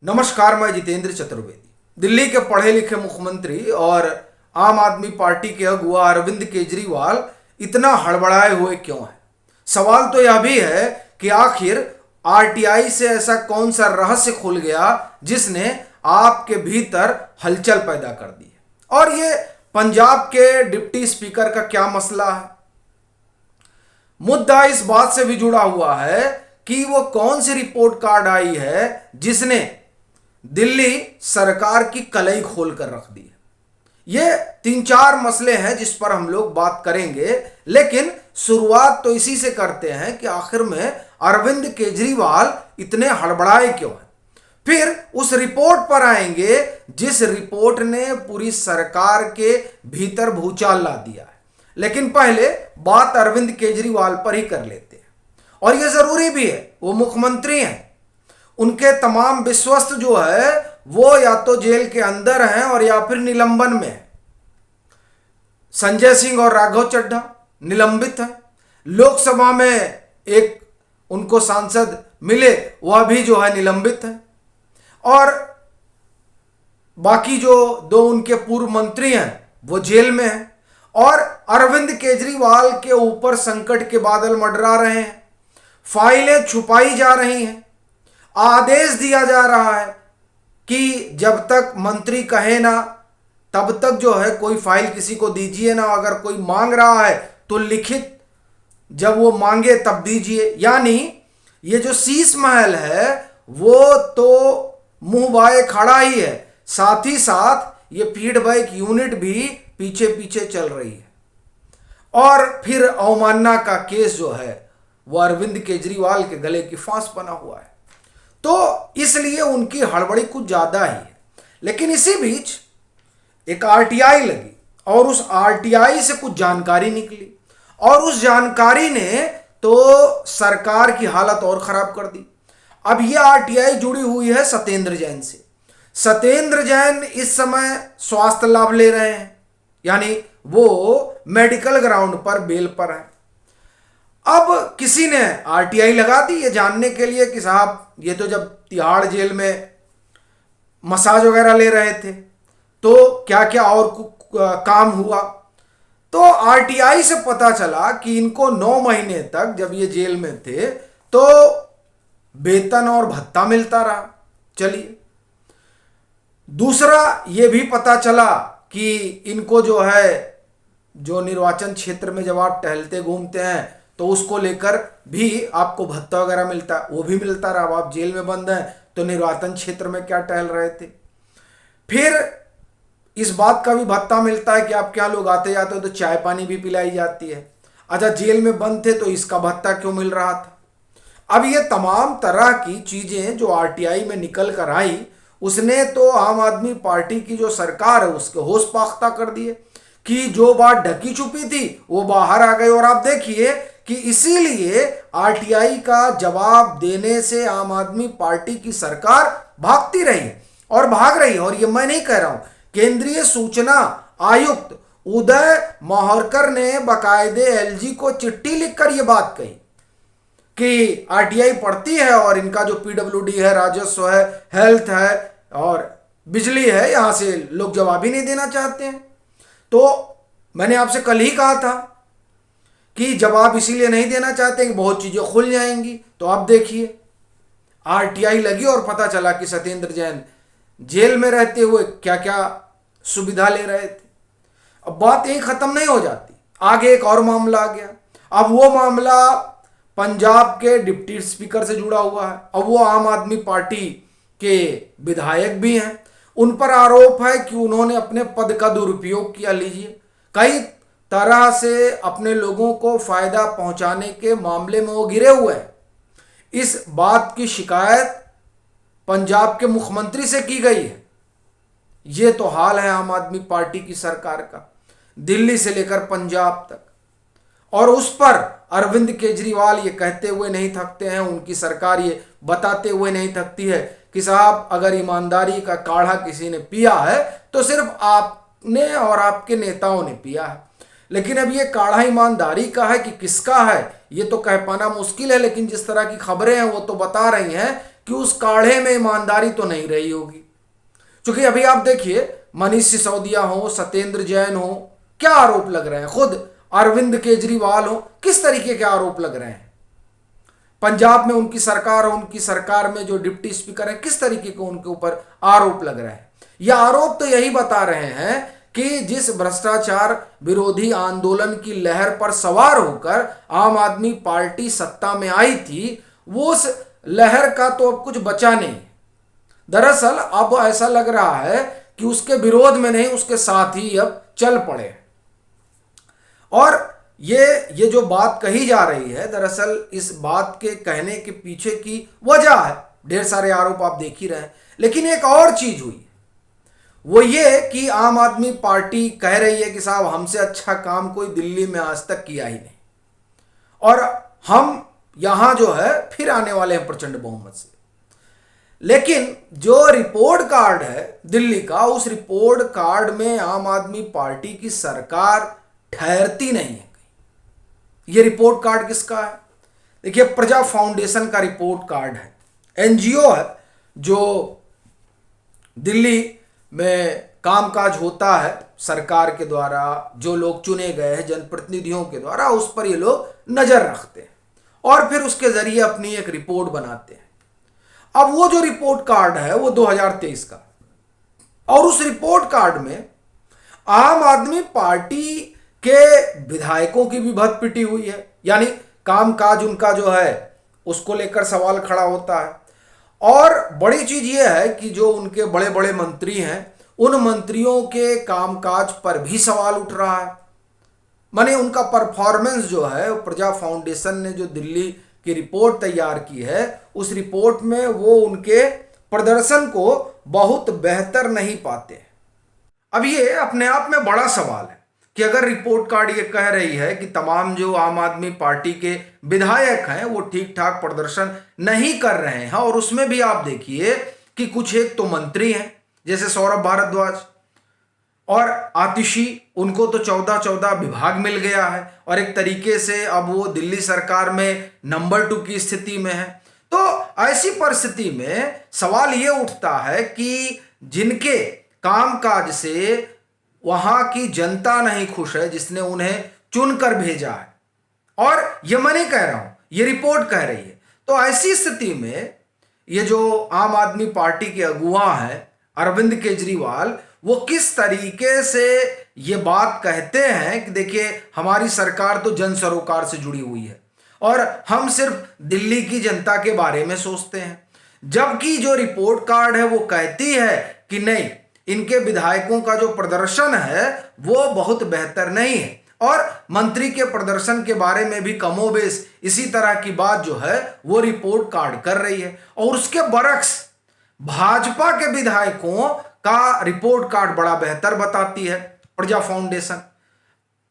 नमस्कार, मैं जितेंद्र चतुर्वेदी। दिल्ली के पढ़े लिखे मुख्यमंत्री और आम आदमी पार्टी के अगुआ अरविंद केजरीवाल इतना हड़बड़ाए हुए क्यों हैं? सवाल तो यह भी है कि आखिर आरटीआई से ऐसा कौन सा रहस्य खुल गया जिसने आपके भीतर हलचल पैदा कर दी है। और ये पंजाब के डिप्टी स्पीकर का क्या मसला है? मुद्दा इस बात से भी जुड़ा हुआ है कि वो कौन सी रिपोर्ट कार्ड आई है जिसने दिल्ली सरकार की कलई खोल कर रख दी है। ये 3-4 मसले हैं जिस पर हम लोग बात करेंगे, लेकिन शुरुआत तो इसी से करते हैं कि आखिर में अरविंद केजरीवाल इतने हड़बड़ाए क्यों हैं। फिर उस रिपोर्ट पर आएंगे जिस रिपोर्ट ने पूरी सरकार के भीतर भूचाल ला दिया है। लेकिन पहले बात अरविंद केजरीवाल पर ही कर लेते हैं, और यह जरूरी भी है। वो मुख्यमंत्री हैं, उनके तमाम विश्वस्त जो है वो या तो जेल के अंदर हैं और या फिर निलंबन में है। संजय सिंह और राघव चड्ढा निलंबित हैं। लोकसभा में एक उनको सांसद मिले, वह भी जो है निलंबित है। और बाकी जो 2 उनके पूर्व मंत्री हैं वो जेल में हैं। और अरविंद केजरीवाल के ऊपर संकट के बादल मंडरा रहे हैं। फाइलें छुपाई जा रही हैं। आदेश दिया जा रहा है कि जब तक मंत्री कहे ना तब तक जो है कोई फाइल किसी को दीजिए ना। अगर कोई मांग रहा है तो लिखित जब वो मांगे तब दीजिए। यानी ये जो शीश महल है वो तो मुंह बाए खड़ा ही है, साथ ही साथ ये फीडबैक यूनिट भी पीछे पीछे चल रही है। और फिर अवमानना का केस जो है वो अरविंद केजरीवाल के गले की फांस बना हुआ है। तो इसलिए उनकी हड़बड़ी कुछ ज्यादा ही है। लेकिन इसी बीच एक आरटीआई लगी और उस आरटीआई से कुछ जानकारी निकली, और उस जानकारी ने तो सरकार की हालत और खराब कर दी। अब यह आरटीआई जुड़ी हुई है सत्येंद्र जैन से। सत्येंद्र जैन इस समय स्वास्थ्य लाभ ले रहे हैं, यानी वो मेडिकल ग्राउंड पर बेल पर है। अब किसी ने आरटीआई लगा दी ये जानने के लिए कि साहब ये तो जब तिहाड़ जेल में मसाज वगैरह ले रहे थे तो क्या क्या और काम हुआ। तो आरटीआई से पता चला कि इनको 9 महीने तक जब ये जेल में थे तो वेतन और भत्ता मिलता रहा। चलिए, दूसरा ये भी पता चला कि इनको जो है जो निर्वाचन क्षेत्र में जब आप टहलते घूमते हैं तो उसको लेकर भी आपको भत्ता वगैरह मिलता है, वो भी मिलता रहा। अब आप जेल में बंद हैं तो निर्वाचन क्षेत्र में क्या टहल रहे थे। फिर इस बात का भी भत्ता मिलता है कि आप क्या लोग आते जाते हो तो चाय पानी भी पिलाई जाती है। अच्छा, जेल में बंद थे तो इसका भत्ता क्यों मिल रहा था। अब ये तमाम तरह की चीजें जो आरटीआई में निकल कर आई, उसने तो आम आदमी पार्टी की जो सरकार है उसके होश पाख्ता कर दिए कि जो बात ढकी छुपी थी वो बाहर आ गई। और आप देखिए कि इसीलिए आरटीआई का जवाब देने से आम आदमी पार्टी की सरकार भागती रही और भाग रही। और ये मैं नहीं कह रहा हूं, केंद्रीय सूचना आयुक्त उदय माहौरकर ने बाकायदे एलजी को चिट्ठी लिखकर यह बात कही कि आरटीआई पड़ती है और इनका जो पीडब्ल्यूडी है, राजस्व है, हेल्थ है और बिजली है, यहां से लोग जवाब ही नहीं देना चाहते हैं। तो मैंने आपसे कल ही कहा था कि जवाब इसीलिए नहीं देना चाहते कि बहुत चीजें खुल जाएंगी। तो आप देखिए, आरटीआई लगी और पता चला कि सत्येंद्र जैन जेल में रहते हुए क्या क्या सुविधा ले रहे थे। अब बात यही खत्म नहीं हो जाती, आगे एक और मामला आ गया। अब वो मामला पंजाब के डिप्टी स्पीकर से जुड़ा हुआ है। अब वो आम आदमी पार्टी के विधायक भी हैं। उन पर आरोप है कि उन्होंने अपने पद का दुरुपयोग किया। लीजिए, कई तरह से अपने लोगों को फायदा पहुंचाने के मामले में वो घिरे हुए हैं। इस बात की शिकायत पंजाब के मुख्यमंत्री से की गई है। ये तो हाल है आम आदमी पार्टी की सरकार का, दिल्ली से लेकर पंजाब तक। और उस पर अरविंद केजरीवाल ये कहते हुए नहीं थकते हैं, उनकी सरकार ये बताते हुए नहीं थकती है कि साहब अगर ईमानदारी का काढ़ा किसी ने पिया है तो सिर्फ आपने और आपके नेताओं ने पिया है। लेकिन अब ये काढ़ा ईमानदारी का है कि किसका है ये तो कह पाना मुश्किल है। लेकिन जिस तरह की खबरें हैं वो तो बता रही हैं कि उस काढ़े में ईमानदारी तो नहीं रही होगी। क्योंकि अभी आप देखिए, मनीष सिसोदिया हो, सत्येंद्र जैन हो, क्या आरोप लग रहे हैं, खुद अरविंद केजरीवाल हो, किस तरीके के आरोप लग रहे हैं। पंजाब में उनकी सरकार हो, उनकी सरकार में जो डिप्टी स्पीकर है, किस तरीके के उनके ऊपर आरोप लग रहे हैं। यह आरोप तो यही बता रहे हैं कि जिस भ्रष्टाचार विरोधी आंदोलन की लहर पर सवार होकर आम आदमी पार्टी सत्ता में आई थी, वो उस लहर का तो अब कुछ बचा नहीं। दरअसल अब ऐसा लग रहा है कि उसके विरोध में नहीं, उसके साथ ही अब चल पड़े। और ये जो बात कही जा रही है, दरअसल इस बात के कहने के पीछे की वजह है, ढेर सारे आरोप आप देख ही रहे हैं, लेकिन एक और चीज हुई, वो ये कि आम आदमी पार्टी कह रही है कि साहब हमसे अच्छा काम कोई दिल्ली में आज तक किया ही नहीं, और हम यहां जो है फिर आने वाले हैं प्रचंड बहुमत से। लेकिन जो रिपोर्ट कार्ड है दिल्ली का, उस रिपोर्ट कार्ड में आम आदमी पार्टी की सरकार ठहरती नहीं है। ये रिपोर्ट कार्ड किसका है? देखिए, प्रजा फाउंडेशन का रिपोर्ट कार्ड है, एनजीओ है जो दिल्ली में कामकाज होता है सरकार के द्वारा, जो लोग चुने गए हैं जनप्रतिनिधियों के द्वारा, उस पर ये लोग नजर रखते हैं और फिर उसके जरिए अपनी एक रिपोर्ट बनाते हैं। अब वो जो रिपोर्ट कार्ड है वो 2023 का, और उस रिपोर्ट कार्ड में आम आदमी पार्टी के विधायकों की भी भत पिटी हुई है, यानी कामकाज उनका जो है उसको लेकर सवाल खड़ा होता है। और बड़ी चीज ये है कि जो उनके बड़े बड़े मंत्री हैं, उन मंत्रियों के कामकाज पर भी सवाल उठ रहा है। माने उनका परफॉर्मेंस जो है, प्रजा फाउंडेशन ने जो दिल्ली की रिपोर्ट तैयार की है, उस रिपोर्ट में वो उनके प्रदर्शन को बहुत बेहतर नहीं पाते। अब ये अपने आप में बड़ा सवाल है कि अगर रिपोर्ट कार्ड ये कह रही है कि तमाम जो आम आदमी पार्टी के विधायक हैं वो ठीक ठाक प्रदर्शन नहीं कर रहे हैं, और उसमें भी आप देखिए कि कुछ एक तो मंत्री हैं जैसे सौरभ भारद्वाज और आतिशी, उनको तो 14 विभाग मिल गया है और एक तरीके से अब वो दिल्ली सरकार में नंबर 2 की स्थिति में है। तो ऐसी परिस्थिति में सवाल ये उठता है कि जिनके कामकाज से वहां की जनता नहीं खुश है, जिसने उन्हें चुनकर भेजा है, और ये मैं नहीं कह रहा हूं, ये रिपोर्ट कह रही है, तो ऐसी स्थिति में ये जो आम आदमी पार्टी के अगुवा हैं अरविंद केजरीवाल, वो किस तरीके से ये बात कहते हैं कि देखिए हमारी सरकार तो जन सरोकार से जुड़ी हुई है और हम सिर्फ दिल्ली की जनता के बारे में सोचते हैं, जबकि जो रिपोर्ट कार्ड है वो कहती है कि नहीं, इनके विधायकों का जो प्रदर्शन है वो बहुत बेहतर नहीं है, और मंत्री के प्रदर्शन के बारे में भी कमोबेश इसी तरह की बात जो है वो रिपोर्ट कार्ड कर रही है। और उसके बरक्स भाजपा के विधायकों का रिपोर्ट कार्ड बड़ा बेहतर बताती है प्रजा फाउंडेशन।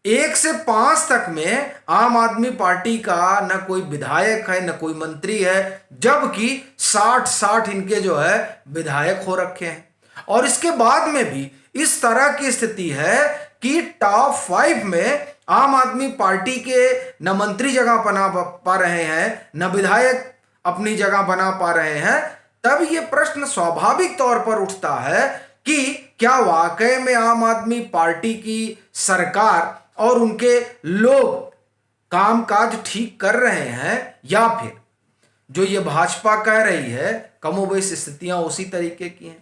1 से 5 तक में आम आदमी पार्टी का न कोई विधायक है न कोई मंत्री है, जबकि 60 इनके जो है विधायक हो रखे हैं। और इसके बाद में भी इस तरह की स्थिति है कि टॉप 5 में आम आदमी पार्टी के न मंत्री जगह बना पा रहे हैं न विधायक अपनी जगह बना पा रहे हैं। तब ये प्रश्न स्वाभाविक तौर पर उठता है कि क्या वाकई में आम आदमी पार्टी की सरकार और उनके लोग कामकाज ठीक कर रहे हैं, या फिर जो ये भाजपा कह रही है कमोबेश स्थितियां उसी तरीके की हैं।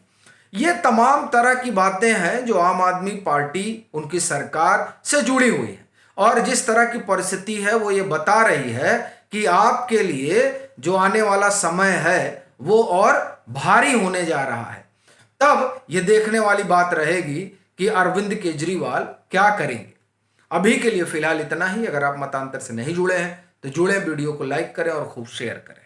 ये तमाम तरह की बातें हैं जो आम आदमी पार्टी उनकी सरकार से जुड़ी हुई है, और जिस तरह की परिस्थिति है वो ये बता रही है कि आपके लिए जो आने वाला समय है वो और भारी होने जा रहा है। तब ये देखने वाली बात रहेगी कि अरविंद केजरीवाल क्या करेंगे। अभी के लिए फिलहाल इतना ही। अगर आप मतांतर से नहीं जुड़े हैं तो जुड़े, वीडियो को लाइक करें और खूब शेयर करें।